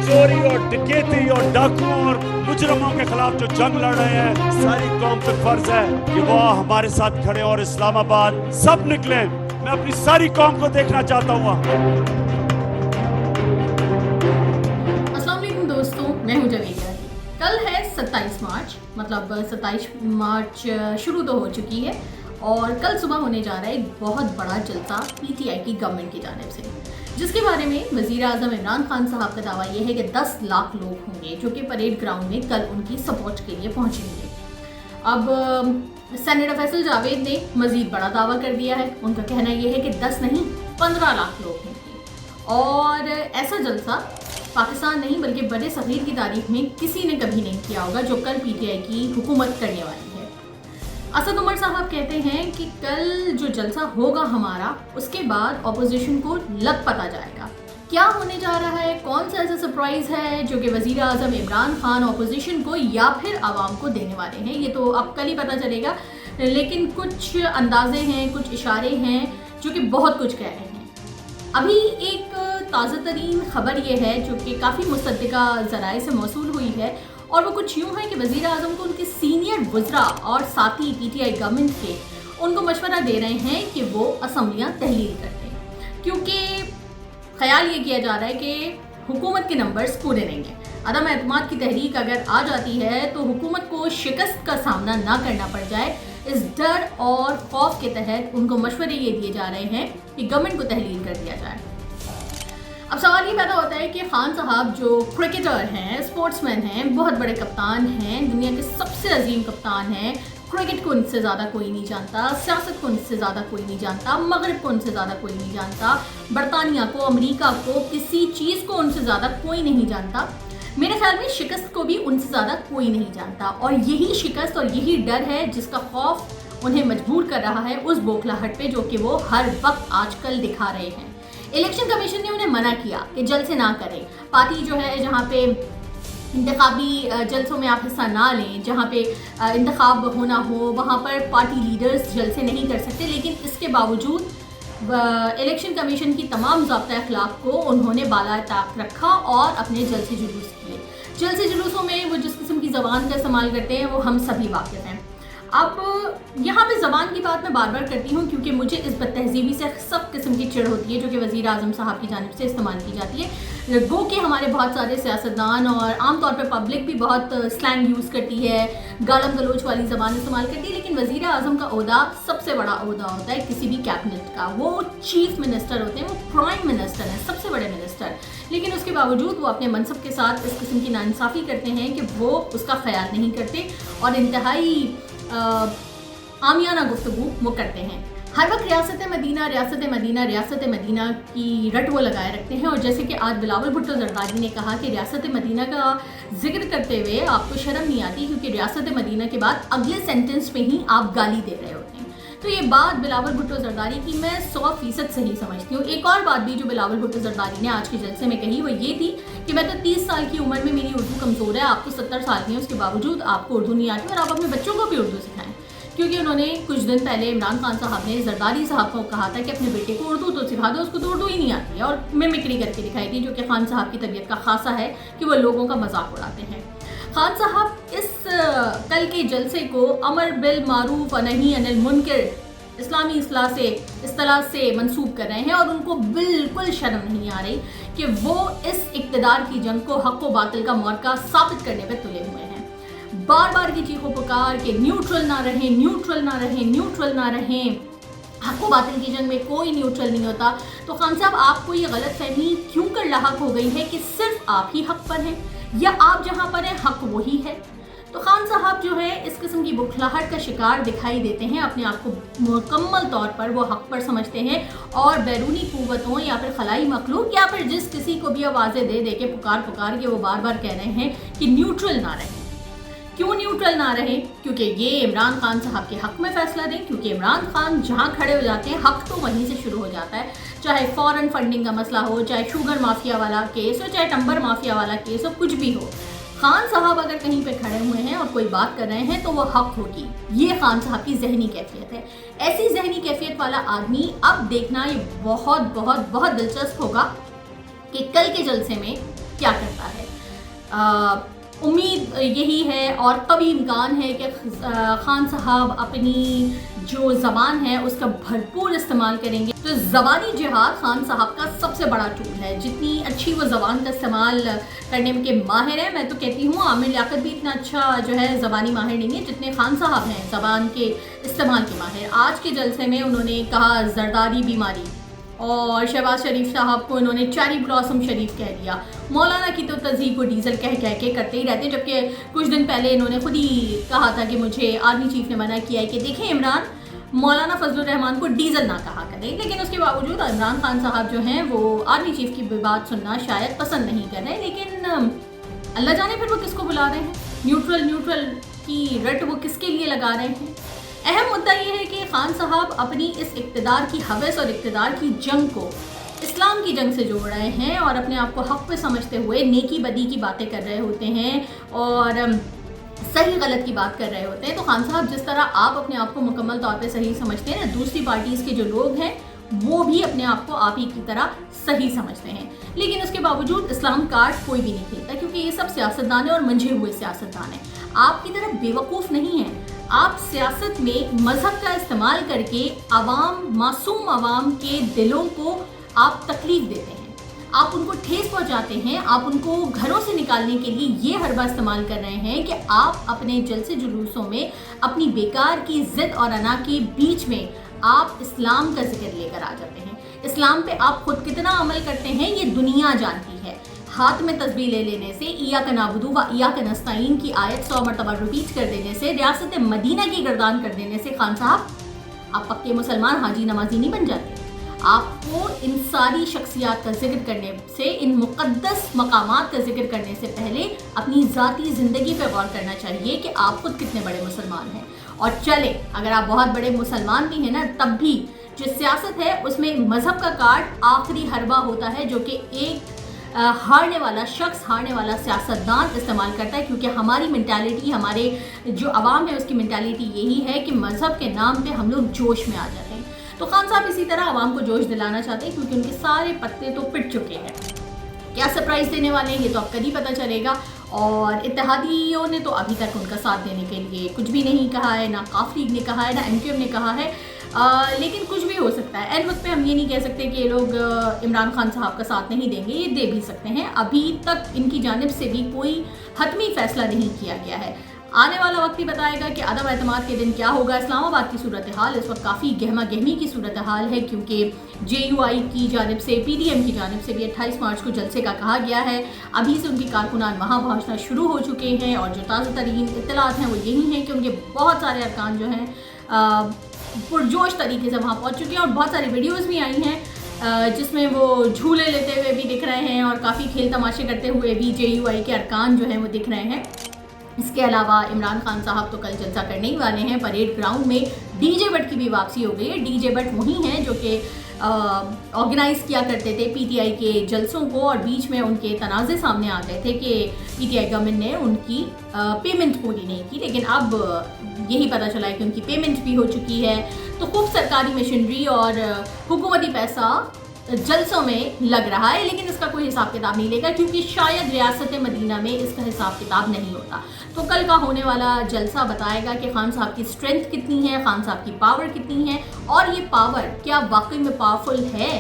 چوری اور ڈکیتی اور ڈاکوؤں اور مجرموں کے خلاف جو جنگ لڑ رہے ہیں، ساری قوم پہ فرض ہے کہ وہ ہمارے ساتھ کھڑے اور اسلام آباد سب نکلیں. میں اپنی ساری قوم کو دیکھنا چاہتا ہوں. السلام علیکم دوستوں، میں ہوں جویدہ. کل ہے 27 مارچ، مطلب 27 مارچ شروع تو ہو چکی ہے اور کل صبح ہونے جا رہا ہے ایک بہت بڑا جلسہ پی ٹی آئی کی گورنمنٹ کی جانب سے، جس کے بارے میں وزیر اعظم عمران خان صاحب کا دعویٰ یہ ہے کہ 10 لاکھ لوگ ہوں گے جو کہ پریڈ گراؤنڈ میں کل ان کی سپورٹ کے لیے پہنچیں گے. اب سینیٹر فیصل جاوید نے مزید بڑا دعویٰ کر دیا ہے. ان کا کہنا یہ ہے کہ 10 نہیں 15 لاکھ لوگ ہوں گے اور ایسا جلسہ پاکستان نہیں بلکہ بڑے صغیر کی تاریخ میں کسی نے کبھی نہیں کیا ہوگا جو کل پی ٹی آئی کی حکومت کرنے والی ہے. اسد عمر صاحب کہتے ہیں کہ کل جو جلسہ ہوگا ہمارا، اس کے بعد اپوزیشن کو لگ پتا جائے گا کیا ہونے جا رہا ہے، کون سا ایسا سرپرائز ہے جو کہ وزیر اعظم عمران خان اپوزیشن کو یا پھر عوام کو دینے والے ہیں. یہ تو اب کل ہی پتا چلے گا، لیکن کچھ اندازے ہیں، کچھ اشارے ہیں جو کہ بہت کچھ کہہ رہے ہیں. ابھی ایک تازہ ترین خبر یہ ہے جو کہ کافی مصدقہ ذرائع سے موصول ہوئی ہے اور وہ کچھ یوں ہے کہ وزیر اعظم کو ان کے سینئر وزراء اور ساتھی پی ٹی آئی گورنمنٹ کے ان کو مشورہ دے رہے ہیں کہ وہ اسمبلیاں تحلیل کر دیں، کیونکہ خیال یہ کیا جا رہا ہے کہ حکومت کے نمبرز پورے نہیں ہیں. عدم اعتماد کی تحریک اگر آ جاتی ہے تو حکومت کو شکست کا سامنا نہ کرنا پڑ جائے، اس ڈر اور خوف کے تحت ان کو مشورے یہ دیے جا رہے ہیں کہ گورنمنٹ کو تحلیل کر دیا جائے. اب سوال یہ پیدا ہوتا ہے کہ خان صاحب جو کرکٹر ہیں، اسپورٹس مین ہیں، بہت بڑے کپتان ہیں، دنیا کے سب سے عظیم کپتان ہیں، کرکٹ کو ان سے زیادہ کوئی نہیں جانتا، سیاست کو ان سے زیادہ کوئی نہیں جانتا، مغرب کو ان سے زیادہ کوئی نہیں جانتا، برطانیہ کو، امریکہ کو، کسی چیز کو ان سے زیادہ کوئی نہیں جانتا. میرے خیال میں شکست کو بھی ان سے زیادہ کوئی نہیں جانتا، اور یہی شکست اور یہی ڈر ہے جس کا خوف انہیں مجبور کر رہا ہے اس بوکھلاہٹ پہ جو کہ وہ ہر وقت آج کل دکھا رہے ہیں. الیکشن کمیشن نے انہیں منع کیا کہ جلسے نہ کریں. پارٹی جو ہے جہاں پہ انتخابی جلسوں میں آپ حصہ نہ لیں، جہاں پہ انتخاب ہونا ہو، وہاں پر پارٹی لیڈرز جلسے نہیں کر سکتے، لیکن اس کے باوجود الیکشن کمیشن کی تمام ضابطۂ اخلاق کو انہوں نے بالائے طاق رکھا اور اپنے جلسے جلوس کیے. جلسے جلوسوں میں وہ جس قسم کی زبان کا استعمال کرتے ہیں وہ ہم سبھی واقف ہیں. اب یہاں پہ زبان کی بات میں بار بار کرتی ہوں کیونکہ مجھے اس بد تہذیبی سے سب قسم کی چڑ ہوتی ہے جو کہ وزیر اعظم صاحب کی جانب سے استعمال کی جاتی ہے. گو کہ ہمارے بہت سارے سیاستدان اور عام طور پہ پبلک بھی بہت سلینگ یوز کرتی ہے، گالم گلوچ والی زبان استعمال کرتی ہے، لیکن وزیر اعظم کا عہدہ سب سے بڑا عہدہ ہوتا ہے کسی بھی کیبنٹ کا. وہ چیف منسٹر ہوتے ہیں، وہ پرائم منسٹر ہیں، سب سے بڑے منسٹر، لیکن اس کے باوجود وہ اپنے منصب کے ساتھ اس قسم کی ناانصافی کرتے ہیں کہ وہ اس کا خیال نہیں کرتے اور انتہائی عامیانہ گفتگو وہ کرتے ہیں. ہر وقت ریاست مدینہ ریاست مدینہ ریاست مدینہ کی رٹ وہ لگائے رکھتے ہیں، اور جیسے کہ آج بلاول بھٹو زرداری نے کہا کہ ریاست مدینہ کا ذکر کرتے ہوئے آپ کو شرم نہیں آتی کیونکہ ریاست مدینہ کے بعد اگلے سینٹنس میں ہی آپ گالی دے رہے ہوتے ہیں. تو یہ بات بلاول بھٹو زرداری کی میں 100% صحیح سمجھتی ہوں. ایک اور بات بھی جو بلاول بھٹو زرداری نے آج کے جلسے میں کہی وہ یہ تھی کہ میں تو 30 سال کی عمر میں میری اردو کمزور ہے، آپ تو 70 سال کی ہیں، اس کے باوجود آپ کو اردو نہیں آتی اور آپ اپنے بچوں کو بھی اردو سکھائیں. کیونکہ انہوں نے کچھ دن پہلے عمران خان صاحب نے زرداری صاحب کو کہا تھا کہ اپنے بیٹے کو اردو تو سکھا دو، اس کو تو اردو ہی نہیں آتی ہے، اور ممکری کر کے دکھائی تھی جو کہ خان صاحب کی طبیعت کا خاصہ ہے کہ وہ لوگوں کا مذاق اڑاتے ہیں. خان صاحب اس کل کے جلسے کو امر بالمعروف و نہی عن المنکر اسلامی اصطلاح سے منسوب کر رہے ہیں، اور ان کو بالکل شرم نہیں آ رہی کہ وہ اس اقتدار کی جنگ کو حق و باطل کا معرکہ ثابت کرنے پہ تلے ہوئے ہیں. بار بار کی چیخو پکار کہ نیوٹرل نہ رہیں، نیوٹرل نہ رہیں، نیوٹرل نہ رہیں، حق و باطل کی جنگ میں کوئی نیوٹرل نہیں ہوتا. تو خان صاحب آپ کو یہ غلط فہمی کیوں کر لاحق ہو گئی ہے کہ صرف آپ ہی حق پر ہیں یا آپ جہاں پر ہیں حق وہی ہے؟ تو خان صاحب جو ہے اس قسم کی بکھلاہٹ کا شکار دکھائی دیتے ہیں، اپنے آپ کو مکمل طور پر وہ حق پر سمجھتے ہیں اور بیرونی قوتوں یا پھر خلائی مخلوق یا پھر جس کسی کو بھی آوازیں دے دے کے پکار کے وہ بار بار کہہ رہے ہیں کہ نیوٹرل نہ رہیں. کیوں نیوٹرل نہ رہیں؟ کیونکہ یہ عمران خان صاحب کے حق میں فیصلہ دیں، کیونکہ عمران خان جہاں کھڑے ہو جاتے ہیں حق تو وہیں سے شروع ہو جاتا ہے، چاہے فورن فنڈنگ کا مسئلہ ہو، چاہے شوگر مافیا والا کیس ہو، چاہے ٹمبر مافیا والا کیس ہو، کچھ بھی ہو. خان صاحب اگر کہیں پہ کھڑے ہوئے ہیں اور کوئی بات کر رہے ہیں تو وہ حق ہوگی. یہ خان صاحب کی ذہنی کیفیت ہے. ایسی ذہنی کیفیت والا آدمی اب دیکھنا یہ بہت بہت بہت دلچسپ ہوگا کہ کل کے جلسے میں کیا کرتا ہے. امید یہی ہے اور قوی امکان ہے کہ خان صاحب اپنی جو زبان ہے اس کا بھرپور استعمال کریں گے. تو زبانی جہاد خان صاحب کا سب سے بڑا ٹول ہے. جتنی اچھی وہ زبان کا استعمال کرنے کے ماہر ہیں, میں تو کہتی ہوں عامر لیاقت بھی اتنا اچھا جو ہے زبانی ماہر نہیں ہے جتنے خان صاحب ہیں زبان کے استعمال کے ماہر. آج کے جلسے میں انہوں نے کہا زرداری بیماری, اور شہباز شریف صاحب کو انہوں نے چیری بلاسم شریف کہہ دیا. مولانا کی تو تہذیب کو ڈیزل کہہ کے کرتے ہی رہتے ہیں, جبکہ کچھ دن پہلے انہوں نے خود ہی کہا تھا کہ مجھے آرمی چیف نے منع کیا ہے کہ دیکھیں عمران, مولانا فضل الرحمان کو ڈیزل نہ کہا کریں. لیکن اس کے باوجود عمران خان صاحب جو ہیں وہ آرمی چیف کی بات سننا شاید پسند نہیں کر رہے. لیکن اللہ جانے پھر وہ کس کو بلا رہے ہیں, نیوٹرل کی رٹ وہ کس کے لیے لگا رہے ہیں. اہم مدعا یہ ہے کہ خان صاحب اپنی اس اقتدار کی ہوس اور اقتدار کی جنگ کو اسلام کی جنگ سے جوڑ رہے ہیں, اور اپنے آپ کو حق پہ سمجھتے ہوئے نیکی بدی کی باتیں کر رہے ہوتے ہیں اور صحیح غلط کی بات کر رہے ہوتے ہیں. تو خان صاحب جس طرح آپ اپنے آپ کو مکمل طور پہ صحیح سمجھتے ہیں نا, دوسری پارٹیز کے جو لوگ ہیں وہ بھی اپنے آپ کو آپ ہی کی طرح صحیح سمجھتے ہیں. لیکن اس کے باوجود اسلام کارڈ کوئی بھی نہیں کھیلتا, کیونکہ یہ سب سیاستدان ہیں اور منجھے ہوئے سیاستدان ہیں. آپ کی طرح بیوقوف نہیں ہیں. آپ سیاست میں مذہب کا استعمال کر کے معصوم عوام کے دلوں کو آپ تکلیف دیتے ہیں, آپ ان کو ٹھیس پہنچاتے ہیں, آپ ان کو گھروں سے نکالنے کے لیے یہ حربہ استعمال کر رہے ہیں کہ آپ اپنے جلسے جلوسوں میں اپنی بیکار کی ضد اور انا کے بیچ میں آپ اسلام کا ذکر لے کر آ جاتے ہیں. اسلام پہ آپ خود کتنا عمل کرتے ہیں یہ دنیا جانتی ہے. ہاتھ میں تسبیح لے لینے سے, ایاک نعبد و ایاک نستعین کی آیت 100 مرتبہ ریپیٹ کر دینے سے, ریاست مدینہ کی گردان کر دینے سے خان صاحب آپ پکے مسلمان حاجی نمازی نہیں بن جاتے. آپ کو ان ساری شخصیات کا ذکر کرنے سے, ان مقدس مقامات کا ذکر کرنے سے پہلے اپنی ذاتی زندگی پہ غور کرنا چاہیے کہ آپ خود کتنے بڑے مسلمان ہیں. اور چلے اگر آپ بہت بڑے مسلمان بھی ہیں نا, تب بھی جو سیاست ہے اس میں مذہب کا کارڈ آخری حربہ ہوتا ہے جو کہ ایک ہارنے والا شخص, ہارنے والا سیاستدان استعمال کرتا ہے. کیونکہ ہماری مینٹالٹی, ہمارے جو عوام ہے اس کی مینٹالٹی یہی ہے کہ مذہب کے نام پہ ہم لوگ جوش میں آ جاتے ہیں. تو خان صاحب اسی طرح عوام کو جوش دلانا چاہتے ہیں, کیونکہ ان کے سارے پتے تو پٹ چکے ہیں. کیا سرپرائز دینے والے ہیں یہ تو اب کل ہی پتہ چلے گا. اور اتحادیوں نے تو ابھی تک ان کا ساتھ دینے کے لیے کچھ بھی نہیں کہا ہے, نہ قاف لیگ نے کہا ہے, نہ ایم کیو ایم نے کہا ہے. لیکن کچھ بھی ہو سکتا ہے. این وقت پہ ہم یہ نہیں کہہ سکتے کہ یہ لوگ عمران خان صاحب کا ساتھ نہیں دیں گے, یہ دے بھی سکتے ہیں. ابھی تک ان کی جانب سے بھی کوئی حتمی فیصلہ نہیں کیا گیا ہے. آنے والا وقت ہی بتائے گا کہ عدم اعتماد کے دن کیا ہوگا. اسلام آباد کی صورتحال اس وقت کافی گہما گہمی کی صورتحال ہے, کیونکہ جے یو آئی کی جانب سے, پی ڈی ایم کی جانب سے بھی 28 مارچ کو جلسے کا کہا گیا ہے. ابھی سے ان کے کارکنان وہاں پہنچنا شروع ہو چکے ہیں, اور جو تازہ ترین اطلاعات ہیں وہ یہی ہیں کہ ان کے بہت سارے ارکان جو ہیں پرجوش طریقے سے وہاں پہنچ چکے ہیں. اور بہت ساری ویڈیوز بھی آئی ہیں جس میں وہ جھولے لیتے ہوئے بھی دکھ رہے ہیں, اور کافی کھیل تماشے کرتے ہوئے بھی جے یو آئی کے ارکان جو ہیں وہ دکھ رہے ہیں. اس کے علاوہ عمران خان صاحب تو کل جلسہ کرنے ہی والے ہیں. پریڈ گراؤنڈ میں ڈی جے بٹ کی بھی واپسی ہو گئی ہے. ڈی جے بٹ وہی ہیں جو کہ آرگنائز کیا کرتے تھے پی ٹی آئی کے جلسوں کو, اور بیچ میں ان کے تنازع سامنے آ گئے تھے کہ پی ٹی آئی گورنمنٹ نے ان کی پیمنٹ پوری نہیں کی. لیکن اب یہی پتہ چلا ہے کہ ان کی پیمنٹ بھی ہو چکی ہے. تو خوب سرکاری مشنری اور حکومتی پیسہ جلسوں میں لگ رہا ہے, لیکن اس کا کوئی حساب کتاب نہیں لے گا, کیونکہ شاید ریاست مدینہ میں اس کا حساب کتاب نہیں ہوتا. تو کل کا ہونے والا جلسہ بتائے گا کہ خان صاحب کی اسٹرینتھ کتنی ہے, خان صاحب کی پاور کتنی ہے, اور یہ پاور کیا واقعی میں پاورفل ہے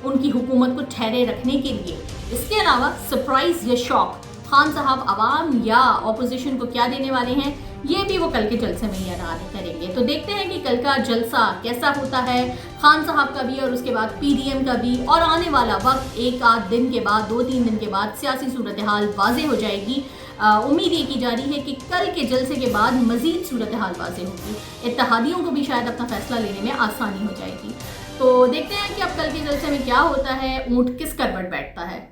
ان کی حکومت کو ٹھہرے رکھنے کے لیے. اس کے علاوہ سرپرائز یا شاک خان صاحب عوام یا اپوزیشن کو کیا دینے والے ہیں, یہ بھی وہ کل کے جلسے میں ہی اعلان کریں گے. تو دیکھتے ہیں کہ کل کا جلسہ کیسا ہوتا ہے, خان صاحب کا بھی اور اس کے بعد پی ڈی ایم کا بھی. اور آنے والا وقت ایک آدھ دن کے بعد, 2-3 دن کے بعد سیاسی صورتحال واضح ہو جائے گی. امید یہ کی جا رہی ہے کہ کل کے جلسے کے بعد مزید صورتحال واضح ہوگی. اتحادیوں کو بھی شاید اپنا فیصلہ لینے میں آسانی ہو جائے گی. تو دیکھتے ہیں کہ اب کل کے جلسے میں کیا ہوتا ہے, اونٹ کس کروٹ بیٹھتا ہے.